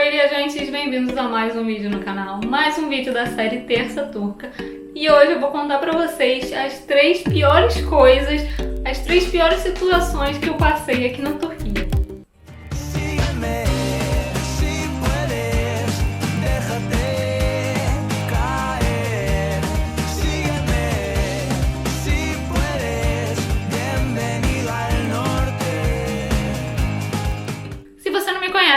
Oi viajantes, bem-vindos a mais um vídeo no canal, mais um vídeo da série Terça Turca. E hoje eu vou contar pra vocês as 3 piores coisas, as 3 piores situações que eu passei aqui na Turquia.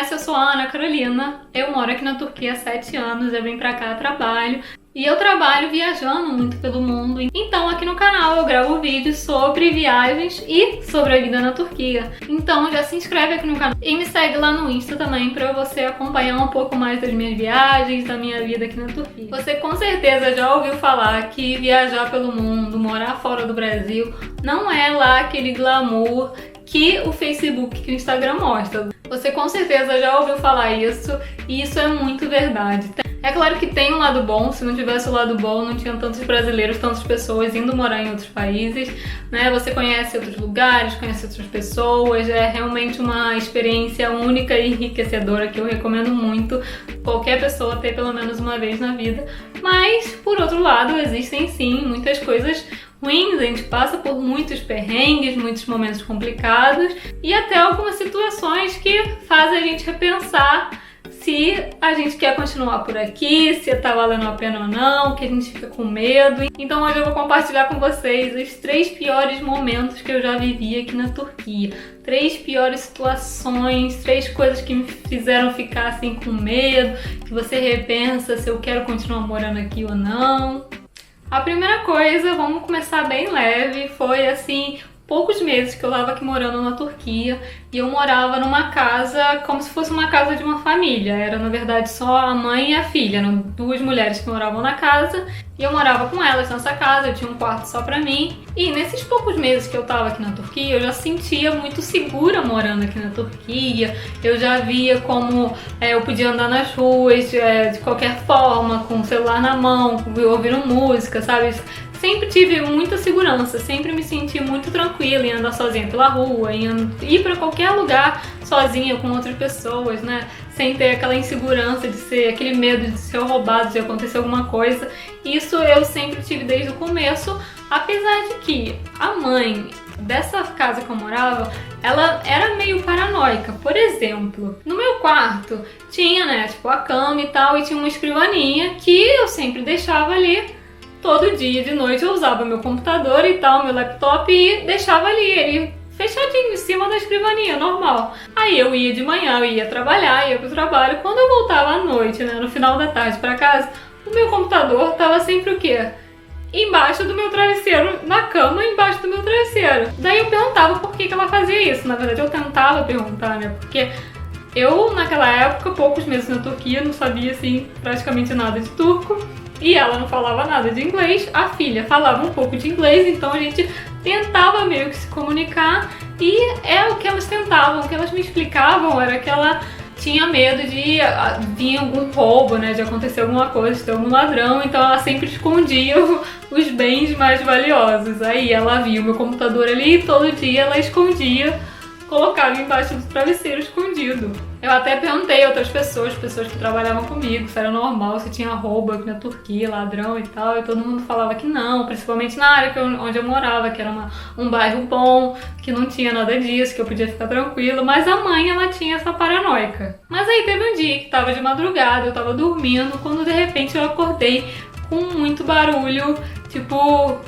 Eu sou a Ana Carolina, eu moro aqui na Turquia há 7 anos, eu vim pra cá a trabalho e eu trabalho viajando muito pelo mundo. Então aqui no canal eu gravo vídeos sobre viagens e sobre a vida na Turquia. Então já se inscreve aqui no canal e me segue lá no Insta também pra você acompanhar um pouco mais das minhas viagens, da minha vida aqui na Turquia. Você com certeza já ouviu falar que viajar pelo mundo, morar fora do Brasil, não é lá aquele glamour que o Facebook, que o Instagram mostra. Você com certeza já ouviu falar isso, e isso é muito verdade. É claro que tem um lado bom, se não tivesse o lado bom, não tinha tantos brasileiros, tantas pessoas indo morar em outros países, né? Você conhece outros lugares, conhece outras pessoas, é realmente uma experiência única e enriquecedora que eu recomendo muito qualquer pessoa ter pelo menos uma vez na vida. Mas, por outro lado, existem sim muitas coisas ruins, a gente passa por muitos perrengues, muitos momentos complicados e até algumas situações que fazem a gente repensar se a gente quer continuar por aqui, se tá valendo a pena ou não, que a gente fica com medo. Então hoje eu vou compartilhar com vocês os 3 piores momentos que eu já vivi aqui na Turquia. 3 piores situações, 3 coisas que me fizeram ficar assim com medo, que você repensa se eu quero continuar morando aqui ou não. A primeira coisa, vamos começar bem leve, foi assim, poucos meses que eu tava aqui morando na Turquia e eu morava numa casa como se fosse uma casa de uma família. Era na verdade só a mãe e a filha, eram 2 mulheres que moravam na casa e eu morava com elas nessa casa, eu tinha um quarto só pra mim. E nesses poucos meses que eu tava aqui na Turquia, eu já sentia muito segura morando aqui na Turquia. Eu já via como eu podia andar nas ruas de qualquer forma, com o celular na mão, ouvindo música, sabe? Sempre tive muita segurança, sempre me senti muito tranquila em andar sozinha pela rua, em ir pra qualquer lugar sozinha com outras pessoas, né? Sem ter aquela insegurança de ser, aquele medo de ser roubado, de acontecer alguma coisa. Isso eu sempre tive desde o começo, apesar de que a mãe dessa casa que eu morava, ela era meio paranoica. Por exemplo, no meu quarto tinha, né, tipo a cama e tal, e tinha uma escrivaninha que eu sempre deixava ali. Todo dia de noite eu usava meu computador e tal, meu laptop, e deixava ali ele fechadinho em cima da escrivaninha, normal. Aí eu ia de manhã, eu ia trabalhar, ia pro trabalho. Quando eu voltava à noite, né, no final da tarde pra casa, o meu computador tava sempre o quê? Embaixo do meu travesseiro, na cama, embaixo do meu travesseiro. Daí eu perguntava por que ela fazia isso. Na verdade eu tentava perguntar, né, porque eu naquela época, poucos meses na Turquia, não sabia assim praticamente nada de turco. E ela não falava nada de inglês, a filha falava um pouco de inglês, então a gente tentava meio que se comunicar. E é o que elas tentavam, o que elas me explicavam era que ela tinha medo de vir algum roubo, né, de acontecer alguma coisa, de ter algum ladrão, então ela sempre escondia os bens mais valiosos. Aí ela via o meu computador ali e todo dia ela escondia, colocava embaixo do travesseiro escondido. Eu até perguntei a outras pessoas que trabalhavam comigo, se era normal, se tinha roubo aqui na Turquia, ladrão e tal, e todo mundo falava que não, principalmente na área onde eu morava, que era um bairro bom, que não tinha nada disso, que eu podia ficar tranquilo, mas a mãe, ela tinha essa paranoica. Mas aí teve um dia que tava de madrugada, eu tava dormindo, quando de repente eu acordei com muito barulho, tipo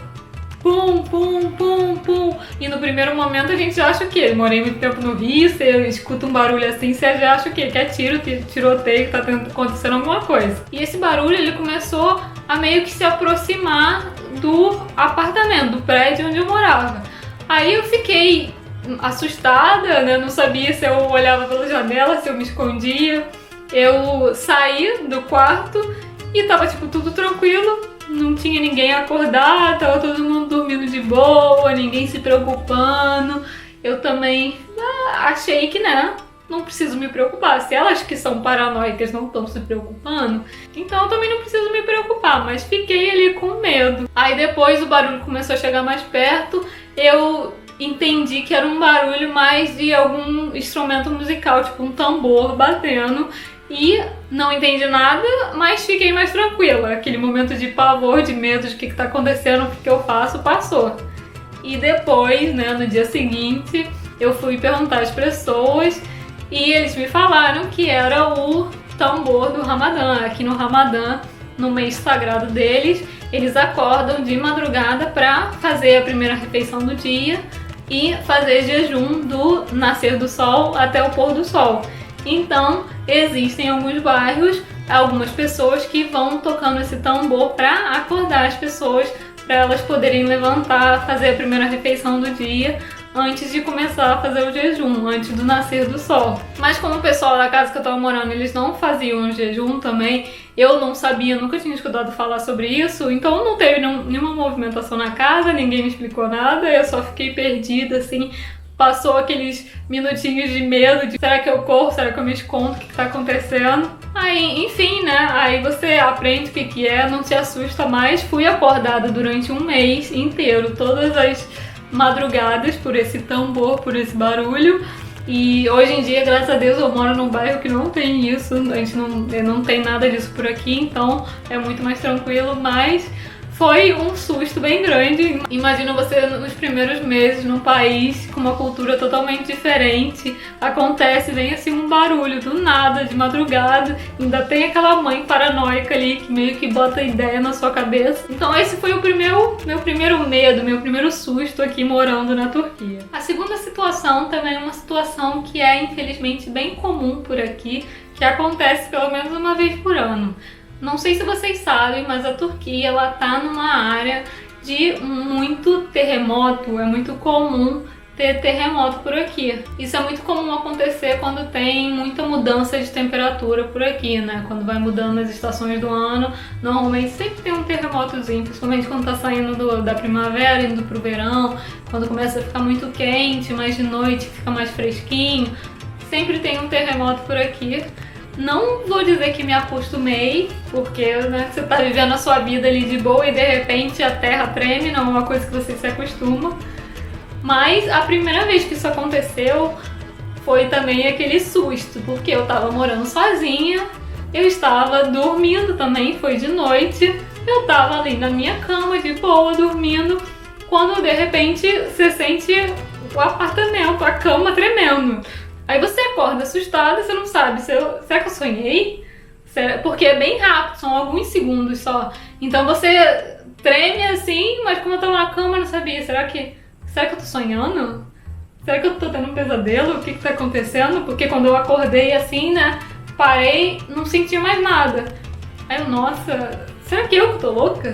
pum, pum, pum, pum. E no primeiro momento a gente acha o quê? Eu morei muito tempo no Rio, você escuta um barulho assim, você já acha o quê? Que é tiro, tiroteio, que tá acontecendo alguma coisa. E esse barulho, ele começou a meio que se aproximar do apartamento, do prédio onde eu morava. Aí eu fiquei assustada, né? Não sabia se eu olhava pela janela, se eu me escondia. Eu saí do quarto e tava tipo tudo tranquilo. Não tinha ninguém acordado, tava todo mundo dormindo de boa, ninguém se preocupando. Eu também achei que, né, não preciso me preocupar. Se elas que são paranoicas não estão se preocupando, então eu também não preciso me preocupar, mas fiquei ali com medo. Aí depois o barulho começou a chegar mais perto, eu entendi que era um barulho mais de algum instrumento musical, tipo um tambor batendo. E não entendi nada, mas fiquei mais tranquila. Aquele momento de pavor, de medo de o que tá acontecendo, o que eu faço, passou. E depois, né, no dia seguinte, eu fui perguntar às pessoas e eles me falaram que era o tambor do Ramadã. Aqui no Ramadã, no mês sagrado deles, eles acordam de madrugada para fazer a primeira refeição do dia e fazer jejum do nascer do sol até o pôr do sol. Então, existem alguns bairros, algumas pessoas que vão tocando esse tambor para acordar as pessoas, para elas poderem levantar, fazer a primeira refeição do dia antes de começar a fazer o jejum, antes do nascer do sol. Mas como o pessoal da casa que eu tava morando, eles não faziam jejum também, eu não sabia, nunca tinha escutado falar sobre isso, então não teve nenhuma movimentação na casa, ninguém me explicou nada, eu só fiquei perdida, assim. Passou aqueles minutinhos de medo, de será que eu corro, será que eu me escondo, o que tá acontecendo? Aí, enfim, né, aí você aprende o que é, não se assusta mais. Fui acordada durante um mês inteiro, todas as madrugadas, por esse tambor, por esse barulho. E hoje em dia, graças a Deus, eu moro num bairro que não tem isso, a gente não tem nada disso por aqui, então é muito mais tranquilo, mas foi um susto bem grande. Imagina você nos primeiros meses num país com uma cultura totalmente diferente. Acontece, vem assim um barulho do nada, de madrugada. Ainda tem aquela mãe paranoica ali que meio que bota ideia na sua cabeça. Então esse foi o meu primeiro medo, meu primeiro susto aqui morando na Turquia. A segunda situação também é uma situação que é infelizmente bem comum por aqui, que acontece pelo menos uma vez por ano. Não sei se vocês sabem, mas a Turquia ela tá numa área de muito terremoto, é muito comum ter terremoto por aqui. Isso é muito comum acontecer quando tem muita mudança de temperatura por aqui, né? Quando vai mudando as estações do ano, normalmente sempre tem um terremotozinho, principalmente quando tá saindo da primavera, indo pro verão, quando começa a ficar muito quente, mas de noite fica mais fresquinho, sempre tem um terremoto por aqui. Não vou dizer que me acostumei, porque né, você tá vivendo a sua vida ali de boa e de repente a terra treme, não é uma coisa que você se acostuma. Mas a primeira vez que isso aconteceu foi também aquele susto, porque eu tava morando sozinha, eu estava dormindo também, foi de noite, eu tava ali na minha cama de boa, dormindo, quando de repente você sente o apartamento, a cama tremendo. Aí você acorda assustada, você não sabe, será que eu sonhei? Porque é bem rápido, são alguns segundos só. Então você treme assim, mas como eu tava na cama eu não sabia, será que eu tô sonhando? Será que eu tô tendo um pesadelo? O que tá acontecendo? Porque quando eu acordei assim, né, parei, não senti mais nada. Aí eu, nossa, será que eu tô louca?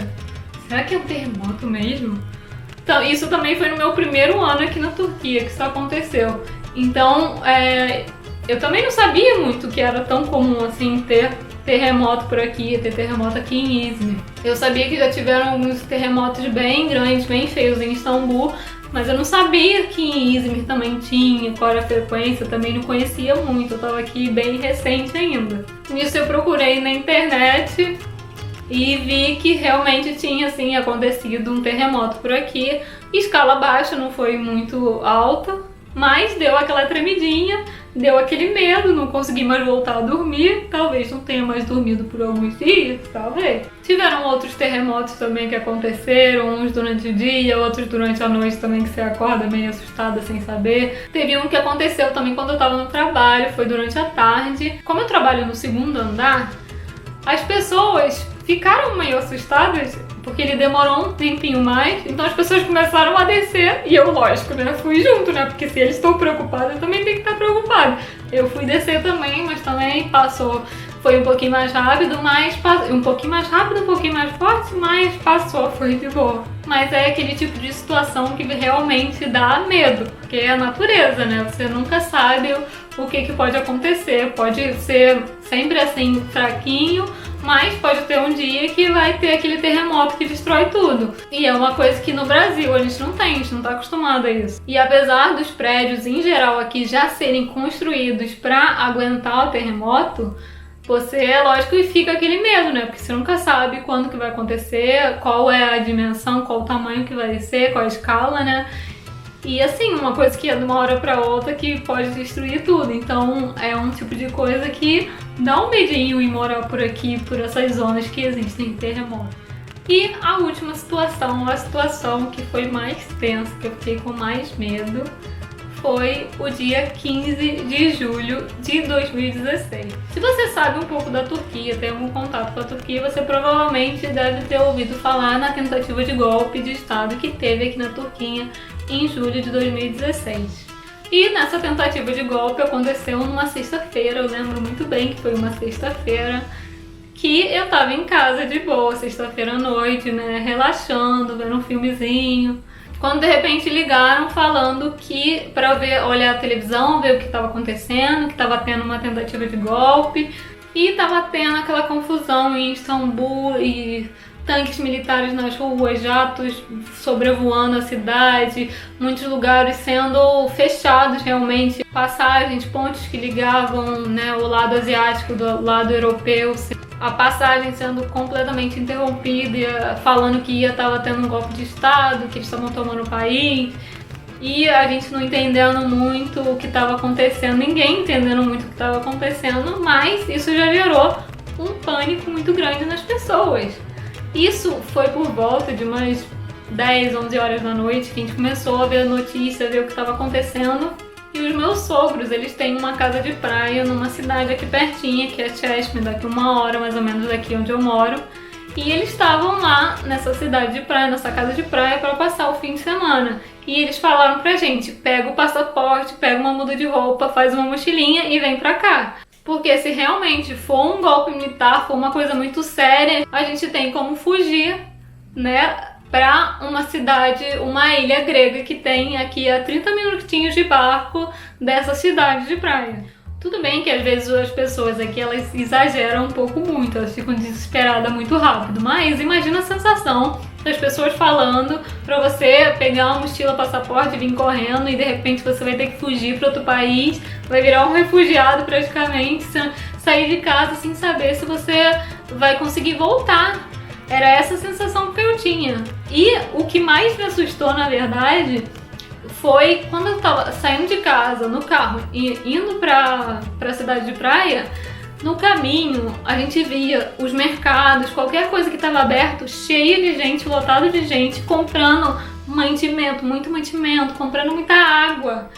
Será que é um terremoto mesmo? Então, isso também foi no meu primeiro ano aqui na Turquia que isso aconteceu. Então, eu também não sabia muito que era tão comum assim ter terremoto por aqui, ter terremoto aqui em Izmir. Eu sabia que já tiveram alguns terremotos bem grandes, bem feios em Istambul, mas eu não sabia que em Izmir também tinha, qual era a frequência, eu também não conhecia muito, eu tava aqui bem recente ainda. Nisso eu procurei na internet e vi que realmente tinha assim acontecido um terremoto por aqui. Escala baixa, não foi muito alta, mas deu aquela tremidinha, deu aquele medo, não consegui mais voltar a dormir, talvez não tenha mais dormido por alguns dias, talvez. Tiveram outros terremotos também que aconteceram, uns durante o dia, outros durante a noite também, que você acorda meio assustada sem saber. Teve um que aconteceu também quando eu tava no trabalho, foi durante a tarde. Como eu trabalho no segundo andar, as pessoas ficaram meio assustadas, porque ele demorou um tempinho mais, então as pessoas começaram a descer, e eu, lógico, né, fui junto, né, porque se eles estão preocupados, eu também tenho que estar preocupada. Eu fui descer também, mas também passou, foi um pouquinho mais rápido, um pouquinho mais rápido, um pouquinho mais forte, mas passou, foi de boa. Mas é aquele tipo de situação que realmente dá medo, porque é a natureza, né, você nunca sabe o que pode acontecer, pode ser sempre assim, fraquinho, mas pode ter um dia que vai ter aquele terremoto que destrói tudo. E é uma coisa que no Brasil a gente não tem, a gente não tá acostumado a isso. E apesar dos prédios em geral aqui já serem construídos para aguentar o terremoto, você, lógico, fica aquele medo, né? Porque você nunca sabe quando que vai acontecer, qual é a dimensão, qual o tamanho que vai ser, qual a escala, né? E assim, uma coisa que é de uma hora pra outra que pode destruir tudo. Então é um tipo de coisa que dá um medinho em morar por aqui, por essas zonas que existem terremotos. E a última situação, a situação que foi mais tensa, que eu fiquei com mais medo, foi o dia 15 de julho de 2016. Se você sabe um pouco da Turquia, tem algum contato com a Turquia, você provavelmente deve ter ouvido falar na tentativa de golpe de Estado que teve aqui na Turquia em julho de 2016. E nessa tentativa de golpe aconteceu numa sexta-feira, eu lembro muito bem que foi uma sexta-feira, que eu tava em casa de boa, sexta-feira à noite, né, relaxando, vendo um filmezinho, quando de repente ligaram falando que para olhar a televisão, ver o que estava acontecendo, que estava tendo uma tentativa de golpe e estava tendo aquela confusão em Istambul e tanques militares nas ruas, jatos sobrevoando a cidade, muitos lugares sendo fechados realmente, passagens, pontes que ligavam, né, o lado asiático do lado europeu, a passagem sendo completamente interrompida, falando que estava tendo um golpe de Estado, que eles estavam tomando o país, e a gente não entendendo muito o que estava acontecendo, ninguém entendendo muito o que estava acontecendo, mas isso já gerou um pânico muito grande nas pessoas. Isso foi por volta de umas 10, 11 horas da noite que a gente começou a ver a notícia, ver o que estava acontecendo. E os meus sogros, eles têm uma casa de praia numa cidade aqui pertinha, que é Çeşme, daqui 1 hora mais ou menos daqui onde eu moro. E eles estavam lá nessa cidade de praia, nessa casa de praia, para passar o fim de semana. E eles falaram pra gente, pega o passaporte, pega uma muda de roupa, faz uma mochilinha e vem pra cá. Porque se realmente for um golpe militar, for uma coisa muito séria, a gente tem como fugir, né, para uma cidade, uma ilha grega que tem aqui a 30 minutinhos de barco dessa cidade de praia. Tudo bem que às vezes as pessoas aqui elas exageram um pouco muito, elas ficam desesperadas muito rápido, mas imagina a sensação das pessoas falando pra você pegar uma mochila, passaporte, vir correndo e de repente você vai ter que fugir para outro país, vai virar um refugiado praticamente, sair de casa sem saber se você vai conseguir voltar. Era essa a sensação que eu tinha. E o que mais me assustou, na verdade, foi quando eu tava saindo de casa, no carro, e indo pra cidade de praia, no caminho a gente via os mercados, qualquer coisa que estava aberto, cheio de gente, lotado de gente, comprando mantimento, muito mantimento, comprando muita água.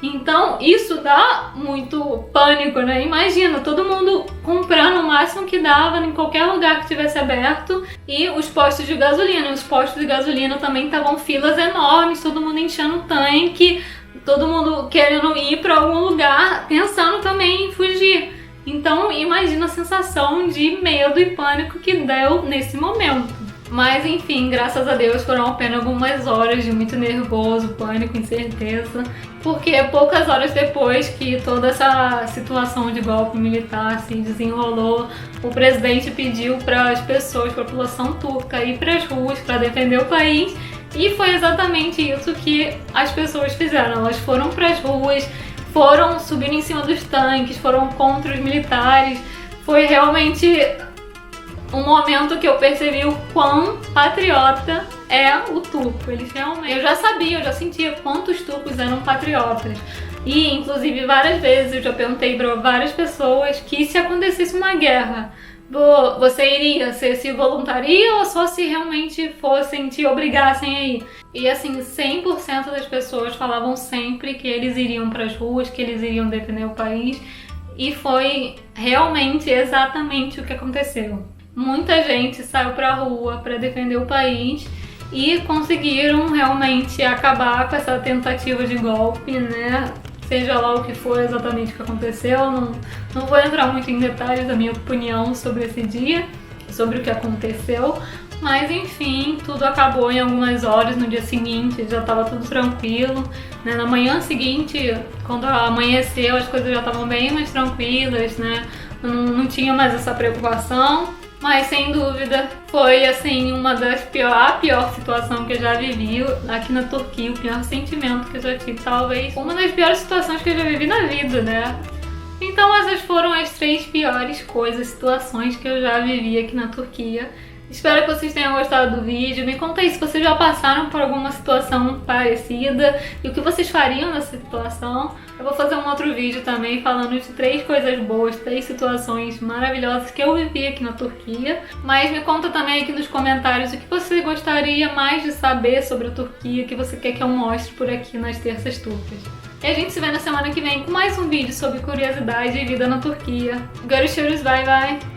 Então isso dá muito pânico, né? Imagina, todo mundo comprando o máximo que dava em qualquer lugar que tivesse aberto, e os postos de gasolina. Os postos de gasolina também estavam filas enormes, todo mundo enchendo o tanque, todo mundo querendo ir para algum lugar, pensando também em fugir. Então imagina a sensação de medo e pânico que deu nesse momento. Mas enfim, graças a Deus foram apenas algumas horas de muito nervoso, pânico, incerteza, porque poucas horas depois que toda essa situação de golpe militar se desenrolou, o presidente pediu para as pessoas, para a população turca ir para as ruas para defender o país, e foi exatamente isso que as pessoas fizeram. Elas foram para as ruas, foram subindo em cima dos tanques, foram contra os militares. Foi realmente um momento que eu percebi o quão patriota é o turco. Eles realmente... Eu já sabia, eu já sentia quantos turcos eram patriotas. E, inclusive, várias vezes eu já perguntei para várias pessoas que se acontecesse uma guerra, você iria? Você se voluntaria ou só se realmente fossem, te obrigassem a ir? E, assim, 100% das pessoas falavam sempre que eles iriam para as ruas, que eles iriam defender o país. E foi realmente exatamente o que aconteceu. Muita gente saiu pra rua para defender o país e conseguiram realmente acabar com essa tentativa de golpe, né? Seja lá o que for exatamente o que aconteceu. Não vou entrar muito em detalhes da minha opinião sobre esse dia, sobre o que aconteceu, mas enfim, tudo acabou em algumas horas. No dia seguinte já estava tudo tranquilo, né? Na manhã seguinte, quando amanheceu, as coisas já estavam bem mais tranquilas, né? Não tinha mais essa preocupação. Mas sem dúvida foi assim a pior situação que eu já vivi aqui na Turquia, o pior sentimento que eu já tive, talvez uma das piores situações que eu já vivi na vida, né? Então essas foram as 3 piores coisas, situações que eu já vivi aqui na Turquia. Espero que vocês tenham gostado do vídeo. Me conta aí se vocês já passaram por alguma situação parecida e o que vocês fariam nessa situação. Eu vou fazer um outro vídeo também falando de 3 coisas boas, 3 situações maravilhosas que eu vivi aqui na Turquia. Mas me conta também aqui nos comentários o que você gostaria mais de saber sobre a Turquia, o que você quer que eu mostre por aqui nas terças turcas. E a gente se vê na semana que vem com mais um vídeo sobre curiosidade e vida na Turquia. Görüşürüz, bye bye!